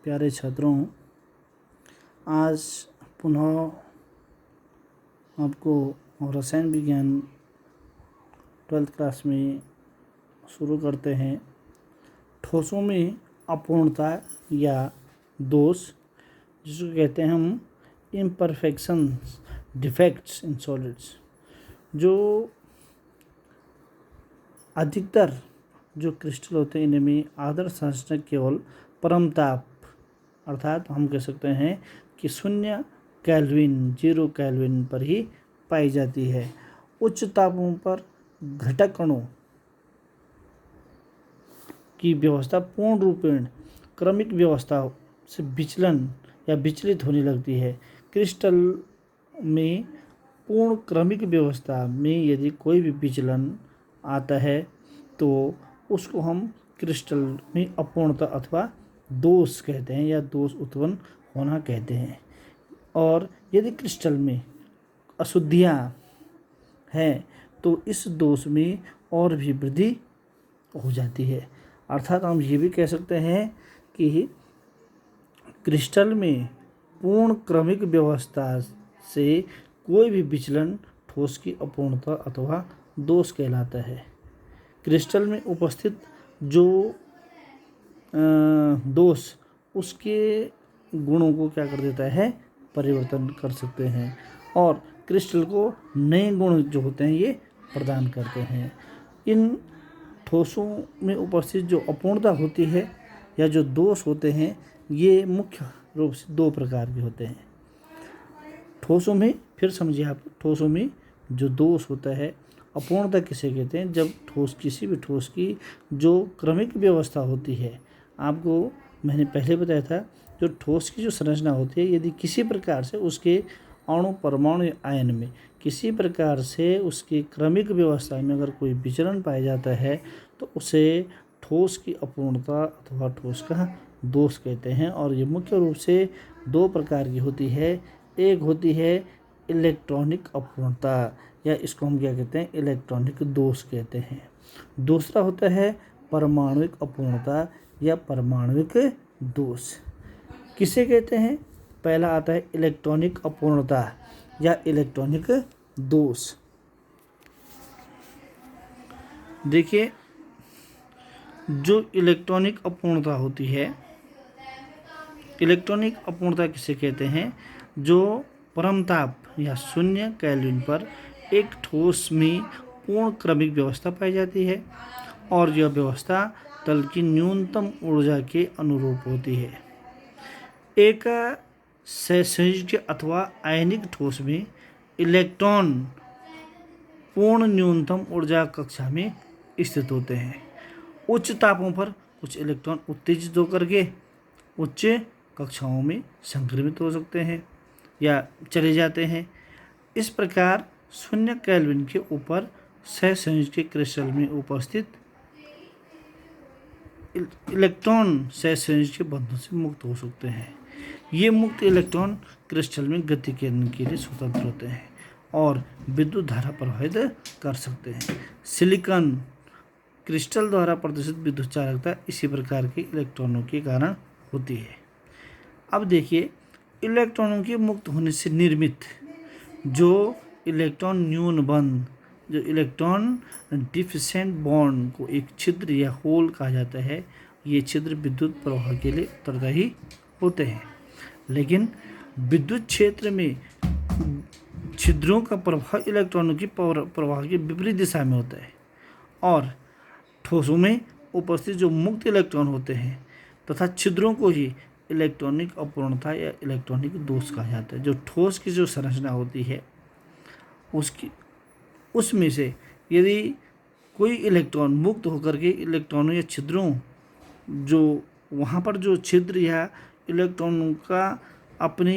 प्यारे छात्रों, आज पुनः आपको रसायन विज्ञान 12th क्लास में शुरू करते हैं। ठोसों में अपूर्णता या दोष, जिसको कहते हैं हम इम्परफेक्शंस, डिफेक्ट्स इन सॉलिड्स। जो अधिकतर जो क्रिस्टल होते हैं इनमें आदर्श संरचना केवल परम ताप अर्थात हम कह सकते हैं कि 0 केल्विन पर ही पाई जाती है। उच्च तापों पर घटक अणु की व्यवस्था पूर्ण रूपेण क्रमिक व्यवस्था से विचलन या विचलित होने लगती है। क्रिस्टल में पूर्ण क्रमिक व्यवस्था में यदि कोई भी विचलन आता है तो उसको हम क्रिस्टल में अपूर्णता अथवा दोष कहते हैं या दोष उत्पन्न होना कहते हैं। और यदि क्रिस्टल में अशुद्धियाँ हैं तो इस दोष में और भी वृद्धि हो जाती है। अर्थात हम ये भी कह सकते हैं कि क्रिस्टल में पूर्ण क्रमिक व्यवस्था से कोई भी विचलन ठोस की अपूर्णता अथवा दोष कहलाता है। क्रिस्टल में उपस्थित जो दोष उसके गुणों को क्या कर देता है, परिवर्तन कर सकते हैं और क्रिस्टल को नए गुण जो होते हैं ये प्रदान करते हैं। इन ठोसों में उपस्थित जो अपूर्णता होती है या जो दोष होते हैं ये मुख्य रूप से दो प्रकार के होते हैं। ठोसों में फिर समझिए आप, ठोसों में जो दोष होता है, अपूर्णता किसे कहते हैं, जब किसी भी ठोस की जो क्रमिक व्यवस्था होती है। आपको मैंने पहले बताया था, जो ठोस की जो संरचना होती है यदि किसी प्रकार से उसके अणु परमाणु आयन में किसी प्रकार से उसकी क्रमिक व्यवस्था में अगर कोई विचलन पाया जाता है तो उसे ठोस की अपूर्णता अथवा ठोस का दोष कहते हैं। और ये मुख्य रूप से दो प्रकार की होती है। एक होती है इलेक्ट्रॉनिक अपूर्णता या इसको हम क्या कहते हैं, इलेक्ट्रॉनिक दोष कहते हैं। दूसरा होता है परमाणुविक अपूर्णता या परमाणुविक दोष। किसे कहते हैं? पहला आता है इलेक्ट्रॉनिक अपूर्णता या इलेक्ट्रॉनिक दोष। देखिए, जो इलेक्ट्रॉनिक अपूर्णता होती है, इलेक्ट्रॉनिक अपूर्णता किसे कहते हैं? जो परम ताप या 0 केल्विन पर एक ठोस में पूर्ण क्रमिक व्यवस्था पाई जाती है और यह व्यवस्था तल की न्यूनतम ऊर्जा के अनुरूप होती है। एक सहसंयोजक अथवा आयनिक ठोस में इलेक्ट्रॉन पूर्ण न्यूनतम ऊर्जा कक्षा में स्थित होते हैं। उच्च तापों पर कुछ इलेक्ट्रॉन उत्तेजित होकर के उच्च कक्षाओं में संक्रमित हो सकते हैं या चले जाते हैं। इस प्रकार 0 केल्विन के ऊपर सहसंयोजक क्रिस्टल में उपस्थित इलेक्ट्रॉन सहसंयोजक बंधन से मुक्त हो सकते हैं। ये मुक्त इलेक्ट्रॉन क्रिस्टल में गति करने के लिए स्वतंत्र होते हैं और विद्युत धारा प्रवाहित कर सकते हैं। सिलिकॉन क्रिस्टल द्वारा प्रदर्शित विद्युत चालकता इसी प्रकार के इलेक्ट्रॉनों के कारण होती है। अब देखिए, इलेक्ट्रॉनों के मुक्त होने से निर्मित जो इलेक्ट्रॉन न्यून बंध, जो इलेक्ट्रॉन डिफिशिएंट बॉन्ड को एक छिद्र या होल कहा जाता है, ये छिद्र विद्युत प्रवाह के लिए उत्तरदायी होते हैं। लेकिन विद्युत क्षेत्र में छिद्रों का प्रवाह इलेक्ट्रॉनों की प्रवाह की विपरीत दिशा में होता है और ठोसों में उपस्थित जो मुक्त इलेक्ट्रॉन होते हैं तथा छिद्रों को ही इलेक्ट्रॉनिक अपूर्णता या इलेक्ट्रॉनिक दोष कहा जाता है। जो ठोस की जो संरचना होती है उसमें से यदि कोई इलेक्ट्रॉन मुक्त होकर के इलेक्ट्रॉनों या छिद्रों, जो वहाँ पर जो छिद्र या इलेक्ट्रॉनों का अपने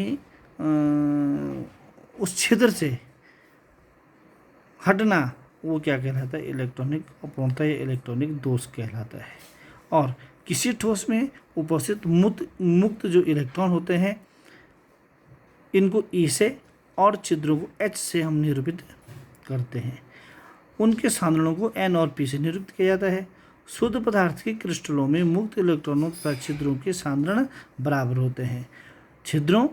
उस छिद्र से हटना, वो क्या कहलाता है? इलेक्ट्रॉनिक अपूर्णता या इलेक्ट्रॉनिक दोष कहलाता है। और किसी ठोस में उपस्थित मुक्त जो इलेक्ट्रॉन होते हैं इनको E से और छिद्रों को H से हम निरूपित करते हैं। उनके सांद्रणों को N और P से निरूपित किया जाता है शुद्ध पदार्थ के क्रिस्टलों में मुक्त इलेक्ट्रॉनों तथा छिद्रों के सांद्रण बराबर होते हैं। छिद्रों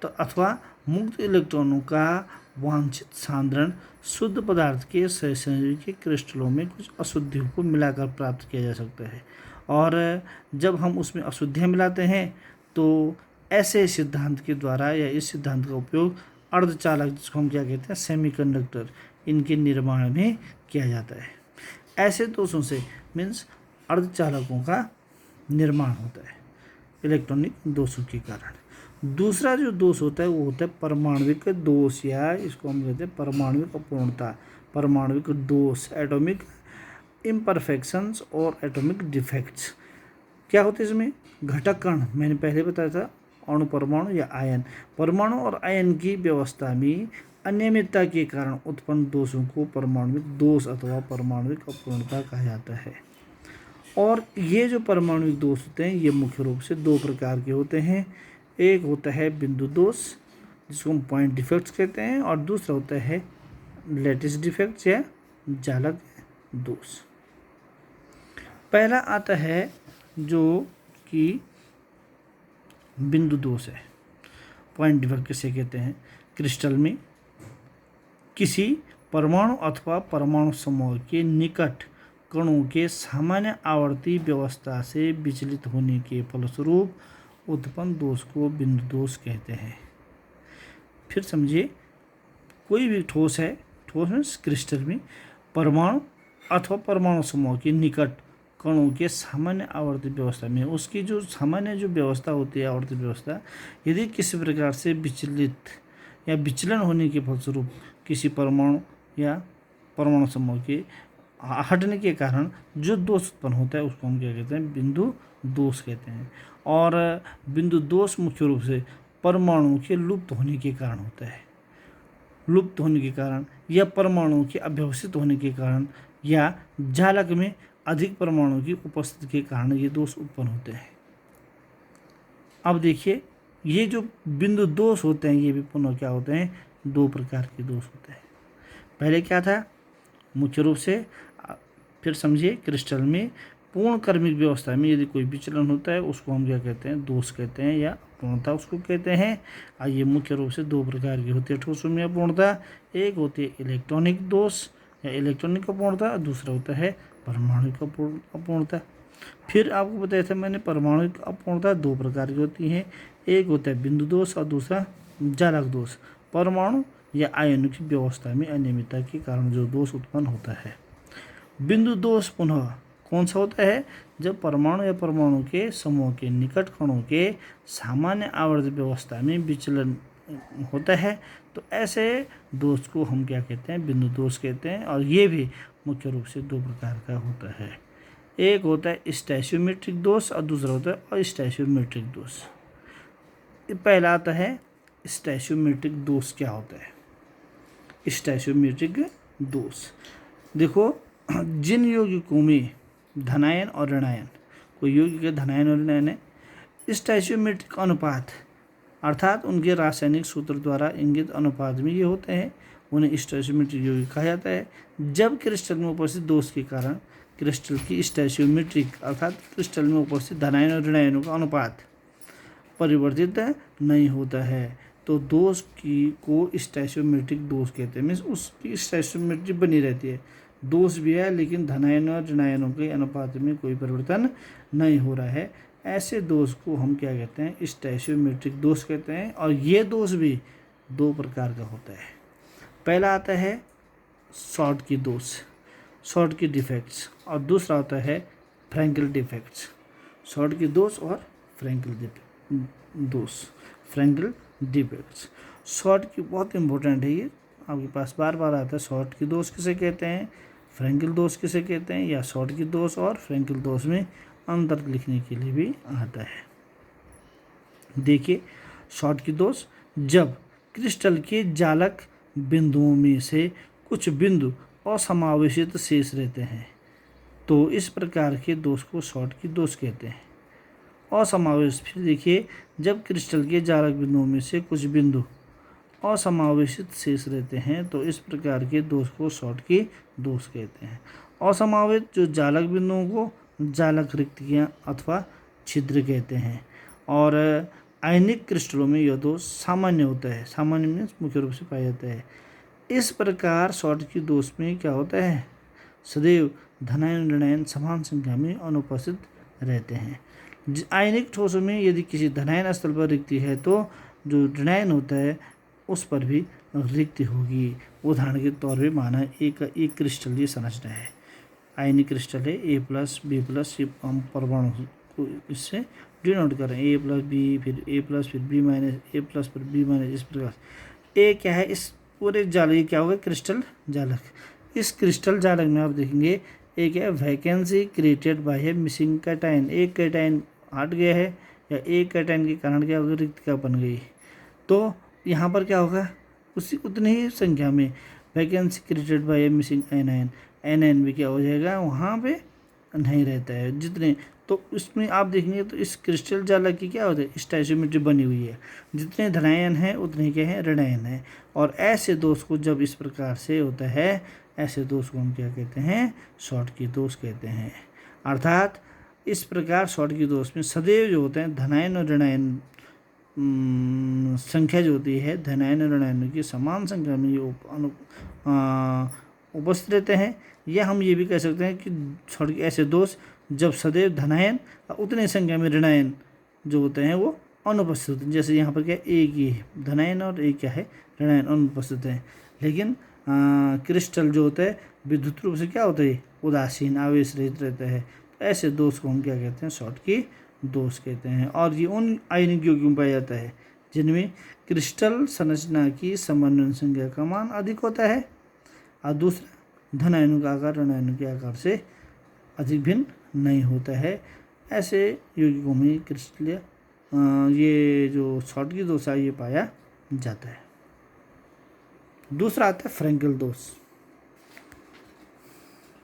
अथवा मुक्त इलेक्ट्रॉनों का वांछित सांद्रण शुद्ध पदार्थ के सहसंयोजी के क्रिस्टलों में कुछ अशुद्धियों को मिलाकर प्राप्त किया जा सकता है। और जब हम उसमें अशुद्धियाँ मिलाते हैं तो ऐसे सिद्धांत के द्वारा या इस सिद्धांत का उपयोग अर्धचालक, जिसको हम क्या कहते हैं सेमीकंडक्टर, इनके निर्माण में किया जाता है। ऐसे दोषों से मीन्स अर्धचालकों का निर्माण होता है इलेक्ट्रॉनिक दोषों के कारण। दूसरा जो दोष होता है वो होता है परमाणविक दोष, या इसको हम कहते हैं परमाणविक अपूर्णता, परमाणविक दोष, एटॉमिक इम्परफेक्शंस और एटॉमिक डिफेक्ट्स। क्या होते हैं इसमें? घटक कण, मैंने पहले बताया था, अणु, परमाणु या आयन। परमाणु और आयन की व्यवस्था में अनियमितता के कारण उत्पन्न दोषों को परमाणुविक दोष अथवा परमाणुविक अपूर्णता कहा जाता है। और ये जो परमाणुविक दोष होते हैं ये मुख्य रूप से दो प्रकार के होते हैं। एक होता है बिंदु दोष, जिसको हम पॉइंट डिफेक्ट्स कहते हैं, और दूसरा होता है लैटिस डिफेक्ट्स या जालक दोष। पहला आता है जो कि बिंदु दोष है। पॉइंट डिफेक्ट किसे कहते हैं? क्रिस्टल में किसी परमाणु अथवा परमाणु समूह के निकट कणों के सामान्य आवर्ती व्यवस्था से विचलित होने के फलस्वरूप उत्पन्न दोष को बिंदु दोष कहते हैं। फिर समझिए, कोई भी ठोस है, ठोस में क्रिस्टल में परमाणु अथवा परमाणु समूह के निकट कणों के सामान्य आवर्ती व्यवस्था में उसकी जो सामान्य जो व्यवस्था होती है, आवर्ती व्यवस्था, यदि किसी प्रकार से विचलित या विचलन होने के फलस्वरूप किसी परमाणु या परमाणु समूह के हटने के कारण जो दोष उत्पन्न होता है उसको हम क्या कहते हैं? बिंदु दोष कहते हैं। और बिंदु दोष मुख्य रूप से परमाणुओं के लुप्त होने के कारण होता है। लुप्त होने के कारण या परमाणुओं के अव्यवस्थित होने के कारण या जालक में अधिक परमाणु की उपस्थिति के कारण ये दोष उत्पन्न होते हैं। अब देखिए, ये जो बिंदु दोष होते हैं ये भी पुनः क्या होते हैं? दो प्रकार के दोष होते हैं। पहले क्या था? मुख्य रूप से फिर समझिए, क्रिस्टल में पूर्ण क्रमिक व्यवस्था में यदि कोई विचलन होता है उसको हम क्या कहते हैं? दोष कहते हैं या अपूर्णता उसको कहते हैं। और ये मुख्य रूप से दो प्रकार की होती है ठोसों में अपूर्णता। एक होती है इलेक्ट्रॉनिक दोष या इलेक्ट्रॉनिक अपूर्णता, दूसरा होता है परमाणुविक अपूर्णता। फिर आपको बताया था मैंने, परमाणुविक अपूर्णता दो प्रकार की होती हैं। एक होता है बिंदु दोष और दूसरा जालक दोष। परमाणु या आयनों की व्यवस्था में अनियमितता के कारण जो दोष उत्पन्न होता है। बिंदु दोष पुनः कौन सा होता है? जब परमाणु या परमाणु के समूह के निकट कणों के सामान्य आवर्त व्यवस्था में विचलन होता है तो ऐसे दोष को हम क्या कहते हैं? बिंदु दोष कहते हैं। और ये भी मुख्य रूप से दो प्रकार का होता है। एक होता है स्टैचियोमेट्रिक दोष और दूसरा होता है अस्टैचियोमेट्रिक दोष। पहला आता है स्टैचियोमेट्रिक दोष। क्या होता है स्टैचियोमेट्रिक दोष? देखो, जिन यौगिकों में धनायन और ऋणायन, कोई यौगिक धनायन और ऋणायन है, स्टैचियोमेट्रिक अनुपात अर्थात उनके रासायनिक सूत्र द्वारा इंगित अनुपात में ये होते हैं, उन्हें स्टैचियोमेट्रिक यौगिक कहा जाता है। जब क्रिस्टल में उपस्थित दोष के कारण क्रिस्टल की स्टैचियोमेट्रिक अर्थात क्रिस्टल में उपस्थित धनायन और ऋणायनों का अनुपात परिवर्तित नहीं होता है तो दोष को स्टैचियोमेट्रिक दोष कहते हैं। मीन्स उसकी स्टैचियोमेट्री बनी रहती है, दोष भी है लेकिन धनायन और ऋणायनों के अनुपात में कोई परिवर्तन नहीं हो रहा है। ऐसे दोष को हम क्या कहते हैं? स्टैचियोमेट्रिक दोष कहते हैं। और ये दोष भी दो प्रकार का होता है। पहला आता है शॉर्ट की दोष, शॉर्ट की डिफेक्ट्स, और दूसरा होता है फ्रैंकल डिफेक्ट्स। शॉर्ट की दोष और फ्रैंकल दोष, फ्रैंकल डिफेक्ट्स। शॉर्ट की बहुत इंपॉर्टेंट है, ये आपके पास बार बार आता है। शॉर्ट की दोष किसे कहते हैं? फ्रैंकल दोष किसे कहते हैं? या शॉर्ट की दोष और फ्रैंकल दोष में अंतर लिखने के लिए भी आता है। देखिए, शॉर्ट की दोष, जब क्रिस्टल के जालक बिंदुओं में से कुछ बिंदु असमावेशित शेष रहते हैं तो इस प्रकार के दोष को शॉर्ट की दोष कहते हैं। असमावेश, फिर देखिए, जब क्रिस्टल के जालक बिंदुओं में से कुछ बिंदु असमावेशित शेष रहते हैं तो इस प्रकार के दोष को शॉर्ट की दोष कहते हैं। असमावित जो जालक बिंदुओं को जालक रिक्तियाँ अथवा छिद्र कहते हैं। और आयनिक क्रिस्टलों में यह दोष सामान्य होता है, सामान्य मीन्स मुख्य रूप से पाया जाता है। इस प्रकार शॉटकी दोष में क्या होता है, सदैव धनायन ऋणायन समान संख्या में अनुपस्थित रहते हैं। आयनिक ठोसों में यदि किसी धनायन स्थल पर रिक्ति है तो जो ऋणायन होता है उस पर भी रिक्ति होगी। उदाहरण के तौर पे माना एक क्रिस्टल ये संरचना है, आयनिक क्रिस्टल है A+B+, हम परमाणु को इससे डिनोट कर रहे हैं, A+B फिर A+ फिर B-, A+ फिर B-, इस प्रकार ए क्या है, इस पूरे जालक ये क्या होगा, क्रिस्टल जालक। इस क्रिस्टल जालक में आप देखेंगे एक है vacancy created by A missing cation, एक कैटायन हट गया है या एक कैटायन के कारण क्या होगा, रिक्तिका बन गई, तो यहाँ पर क्या होगा, उतनी ही संख्या में vacancy created by A missing anion, anion भी क्या हो जाएगा, वहाँ पे नहीं रहता है जितने। तो इसमें आप देखेंगे तो इस क्रिस्टल जालक की क्या होता है, स्टैचोमेट्री बनी हुई है, जितने धनायन हैं उतने क्या है, ऋणायन है। और ऐसे दोष को जब इस प्रकार से होता है, ऐसे दोष को हम क्या कहते हैं, शॉटकी दोष कहते हैं। अर्थात इस प्रकार शॉटकी दोष में सदैव जो होते हैं धनायन और ऋणायन संख्या जो होती है, धनायन और ऋणायन की समान संख्या में ये उपस्थित रहते हैं। या हम ये भी कह सकते हैं कि शॉटकी ऐसे दोष जब सदैव धनायन उतने संख्या में ऋणायन जो होते हैं वो अनुपस्थित होते हैं। जैसे यहाँ पर क्या, एक ही धनायन और एक क्या है, ऋणायन अनुपस्थित है। लेकिन क्रिस्टल जो होता है विद्युत रूप से क्या होता है, उदासीन आवेश रहित रहता है। तो ऐसे दोष को हम क्या कहते हैं, शॉटकी दोष कहते हैं। और ये उन आयनिक यौगिकों में पाया जाता है जिनमें क्रिस्टल संरचना की समन्वय संख्या का मान अधिक होता है, और दूसरा धनायनों का आकार ऋणायनों के आकार से अधिक भिन्न नहीं होता है। ऐसे यौगिकों में क्रिस्टल ये जो शॉटकी दोष है ये पाया जाता है। दूसरा आता है फ्रैंकल दोष।